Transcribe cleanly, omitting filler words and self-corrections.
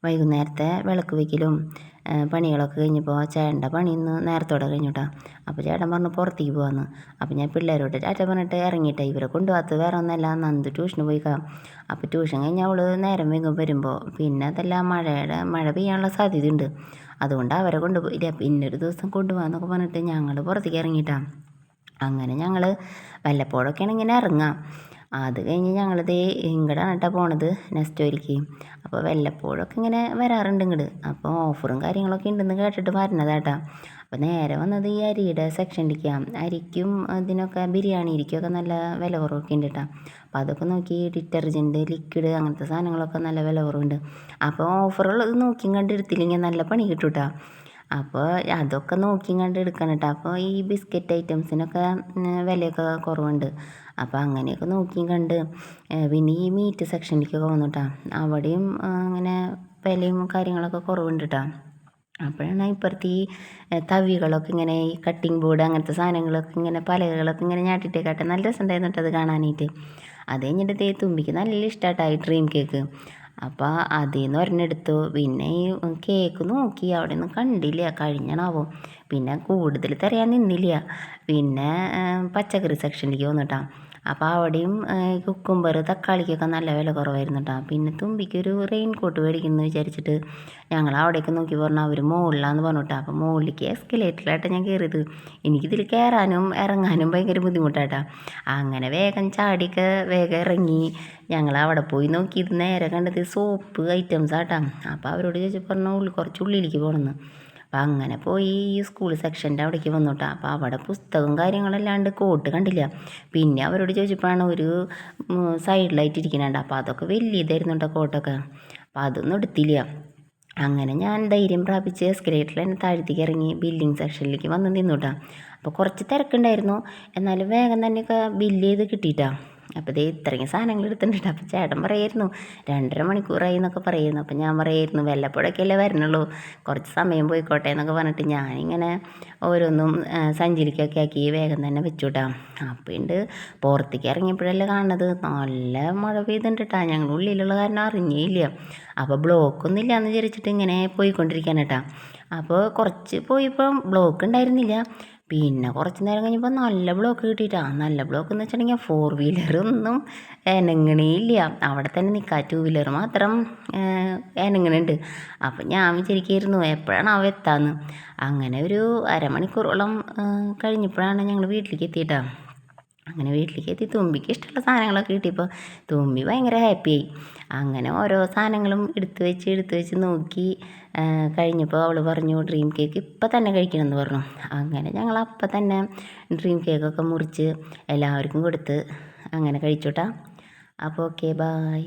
വൈകുന്നേരത്തെ വിളക്ക് വയ്ക്കലും പണികളൊക്കെ കഴിഞ്ഞപ്പോൾ ചേട്ടൻ്റെ പണി ഇന്ന് നേരത്തോടെ കഴിഞ്ഞുട്ടാ. അപ്പോൾ ചേട്ടൻ പറഞ്ഞു പുറത്തേക്ക് പോകാമെന്ന്. അപ്പോൾ ഞാൻ പിള്ളേരോട് ടാറ്റ പറഞ്ഞിട്ട് ഇറങ്ങിയിട്ടേ. ഇവരെ കൊണ്ടുപോകാത്തത് വേറെ ഒന്നല്ല, നന്ദ് ട്യൂഷന് പോയിക്കാം. അപ്പോൾ ട്യൂഷൻ കഴിഞ്ഞാൽ അവൾ നേരം വൈകും വരുമ്പോൾ. പിന്നെ അതല്ല മഴ പെയ്യാനുള്ള സാധ്യതയുണ്ട്, അതുകൊണ്ട് അവരെ കൊണ്ടുപോയില്ല. പിന്നെ ഒരു ദിവസം കൊണ്ടുപോകാമെന്നൊക്കെ പറഞ്ഞിട്ട് ഞങ്ങൾ പുറത്തേക്ക് ഇറങ്ങിയിട്ടാണ്. അങ്ങനെ ഞങ്ങൾ വല്ലപ്പോഴൊക്കെയാണ് ഇങ്ങനെ ഇറങ്ങാം. അത് കഴിഞ്ഞ് ഞങ്ങളിതേ ഇങ്ങോട്ടാണ് കേട്ടോ പോണത്, നെസ്റ്റോയിലേക്ക്. അപ്പോൾ വല്ലപ്പോഴൊക്കെ ഇങ്ങനെ വരാറുണ്ട് ഇങ്ങോട്ട്. അപ്പോൾ ഓഫറും കാര്യങ്ങളൊക്കെ ഉണ്ടെന്ന് കേട്ടിട്ട് വരുന്നതാട്ടാ. അപ്പോൾ നേരെ വന്നത് ഈ അരിയുടെ സെക്ഷനിലേക്കാണ്. അരിക്കും ഇതിനൊക്കെ ബിരിയാണിക്കൊക്കെ നല്ല വില കുറവൊക്കെ ഉണ്ട് കേട്ടോ. അപ്പോൾ അതൊക്കെ നോക്കി ഡിറ്റർജൻറ്റ്, ലിക്വിഡ് അങ്ങനത്തെ സാധനങ്ങളൊക്കെ നല്ല വില കുറവുണ്ട്. അപ്പോൾ ഓഫറുള്ളത് നോക്കിയും കണ്ടെടുത്തില്ലെങ്കിൽ നല്ല പണി കിട്ടും കേട്ടോ. അപ്പോൾ അതൊക്കെ നോക്കിയും കണ്ട് എടുക്കണം കേട്ടോ. അപ്പോൾ ഈ ബിസ്ക്കറ്റ് ഐറ്റംസിനൊക്കെ വിലയൊക്കെ കുറവുണ്ട്. അപ്പോൾ അങ്ങനെയൊക്കെ നോക്കിയും കണ്ട് പിന്നെ ഈ മീറ്റ് സെക്ഷനിലേക്കൊക്കെ വന്നു കേട്ടോ. അവിടെയും അങ്ങനെ വിലയും കാര്യങ്ങളൊക്കെ കുറവുണ്ട് കേട്ടോ. അപ്പോഴാണ് ഇപ്പുറത്ത് ഈ തവികളൊക്കെ ഇങ്ങനെ ഈ കട്ടിങ് ബോർഡ് അങ്ങനത്തെ സാധനങ്ങളൊക്കെ ഇങ്ങനെ പലകളൊക്കെ ഇങ്ങനെ ഞാട്ടിട്ടേക്കാട്ടെ നല്ല രസമുണ്ടായിരുന്നു കേട്ടോ അത് കാണാനായിട്ട്. അത് കഴിഞ്ഞിട്ട് തുമ്പിക്ക് നല്ല ഇഷ്ടമായിട്ടായി ഡ്രീം കേക്ക്. അപ്പോൾ അതിൽ നിന്ന് ഒരെണ്ണെടുത്തു. പിന്നെ ഈ കേക്ക് നോക്കി അവിടെ ഒന്നും കണ്ടില്ല, കഴിഞ്ഞണാവോ. പിന്നെ കൂടുതൽ തിരയാൻ നിന്നില്ല. പിന്നെ പച്ചക്കറി സെക്ഷനിലേക്ക് വന്നിട്ടാ. അപ്പോൾ അവിടെയും കുക്കുംബർ, തക്കാളിക്കൊക്കെ നല്ല വില കുറവായിരുന്നു കേട്ടോ. പിന്നെ തുമ്പിക്കൊരു റെയിൻ കോട്ട് മേടിക്കുന്നു വിചാരിച്ചിട്ട് ഞങ്ങൾ അവിടേക്ക് നോക്കി പറഞ്ഞു. അവർ മുകളിലാന്ന് പറഞ്ഞു കേട്ടോ. അപ്പോൾ മുകളിലേക്ക് എസ്കലേറ്ററിലായിട്ട് ഞാൻ കയറിയത്. എനിക്കിതിൽ കയറാനും ഇറങ്ങാനും ഭയങ്കര ബുദ്ധിമുട്ടാട്ടാ. അങ്ങനെ വേഗം ചാടിയൊക്കെ വേഗം ഇറങ്ങി. ഞങ്ങൾ അവിടെ പോയി നോക്കിയത് നേരെ കണ്ടത് സോപ്പ് ഐറ്റംസ് ആട്ടാ. അപ്പോൾ അവരോട് ചോദിച്ചു പറഞ്ഞു കുറച്ച് ഉള്ളിലേക്ക് പോകണമെന്ന്. അപ്പം അങ്ങനെ പോയി ഈ സ്കൂൾ സെക്ഷൻ്റെ അവിടേക്ക് വന്നു കേട്ടോ. അപ്പോൾ അവിടെ പുസ്തകവും കാര്യങ്ങളല്ലാണ്ട് കോട്ട് കണ്ടില്ല. പിന്നെ അവരോട് ചോദിച്ചപ്പോഴാണ് ഒരു സൈഡിലായിട്ട് ഇരിക്കുന്നുണ്ട്. അപ്പോൾ അതൊക്കെ വലിയതായിരുന്നു കേട്ടോ കോട്ടൊക്കെ. അപ്പോൾ അതൊന്നും എടുത്തില്ല. അങ്ങനെ ഞാൻ ധൈര്യം പ്രാപിച്ച് എസ്കലേറ്ററിൽ തന്നെ താഴത്തേക്ക് ഇറങ്ങി ബില്ലിങ് സെക്ഷനിലേക്ക് വന്ന് നിന്നു കേട്ടോ. അപ്പോൾ കുറച്ച് തിരക്കുണ്ടായിരുന്നു, എന്നാലും വേഗം തന്നെയൊക്കെ ബില്ല് ചെയ്ത് കിട്ടിയിട്ടാണ്. അപ്പോൾ ഇതേ ഇത്രയും സാധനങ്ങൾ എടുത്തിട്ടുണ്ട്. അപ്പോൾ ചേട്ടൻ പറയായിരുന്നു 2.5 മണിക്കൂറായി എന്നൊക്കെ പറയുന്നു. അപ്പോൾ ഞാൻ പറയായിരുന്നു വല്ലപ്പോഴൊക്കെയല്ലേ വരണുള്ളൂ, കുറച്ച് സമയം പോയിക്കോട്ടെ എന്നൊക്കെ പറഞ്ഞിട്ട് ഞാനിങ്ങനെ ഓരോന്നും സഞ്ചരിക്കൊക്കെ ആക്കി വേഗം തന്നെ വെച്ചു കേട്ടോ. അപ്പോൾ ഉണ്ട് പുറത്തേക്ക് ഇറങ്ങിയപ്പോഴല്ലേ കാണുന്നത് നല്ല മഴ പെയ്തിട്ടുണ്ട് കേട്ടോ. ഞങ്ങൾ ഉള്ളിലുള്ള കാരണം അറിഞ്ഞേയില്ല. അപ്പോൾ ബ്ലോക്കൊന്നും ഇല്ല എന്ന് വിചാരിച്ചിട്ട് ഇങ്ങനെ പോയിക്കൊണ്ടിരിക്കാൻ കേട്ടോ. അപ്പോൾ കുറച്ച് പോയപ്പോൾ ബ്ലോക്ക് ഉണ്ടായിരുന്നില്ല. പിന്നെ കുറച്ച് നേരം കഴിഞ്ഞപ്പോൾ നല്ല ബ്ലോക്ക് കിട്ടിയിട്ടാണ്. നല്ല ബ്ലോക്ക് എന്ന് വെച്ചിട്ടുണ്ടെങ്കിൽ 4 വീലറൊന്നും അനങ്ങണില്ല, അവിടെ തന്നെ നിൽക്കുക. 2 വീലർ മാത്രം അനങ്ങണുണ്ട്. അപ്പം ഞാൻ വിചാരിക്കുമായിരുന്നു എപ്പോഴാണ് അവ എത്താമെന്ന്. അങ്ങനെ ഒരു അരമണിക്കൂറോളം കഴിഞ്ഞപ്പോഴാണ് ഞങ്ങൾ വീട്ടിലേക്ക് എത്തിയിട്ടാണ്. അങ്ങനെ വീട്ടിലേക്ക് എത്തി തുമ്പിക്ക് ഇഷ്ടമുള്ള സാധനങ്ങളൊക്കെ കിട്ടിയപ്പോൾ തുമ്പി ഭയങ്കര ഹാപ്പിയായി. അങ്ങനെ ഓരോ സാധനങ്ങളും എടുത്ത് വെച്ച് നോക്കി കഴിഞ്ഞപ്പോൾ അവൾ പറഞ്ഞു ഡ്രീം കേക്ക് ഇപ്പം തന്നെ കഴിക്കണമെന്ന് പറഞ്ഞു. അങ്ങനെ ഞങ്ങൾ അപ്പം തന്നെ ഡ്രീം കേക്കൊക്കെ മുറിച്ച് എല്ലാവർക്കും കൊടുത്ത് അങ്ങനെ കഴിച്ചു കേട്ടോ. അപ്പോൾ ഓക്കെ, ബായ്.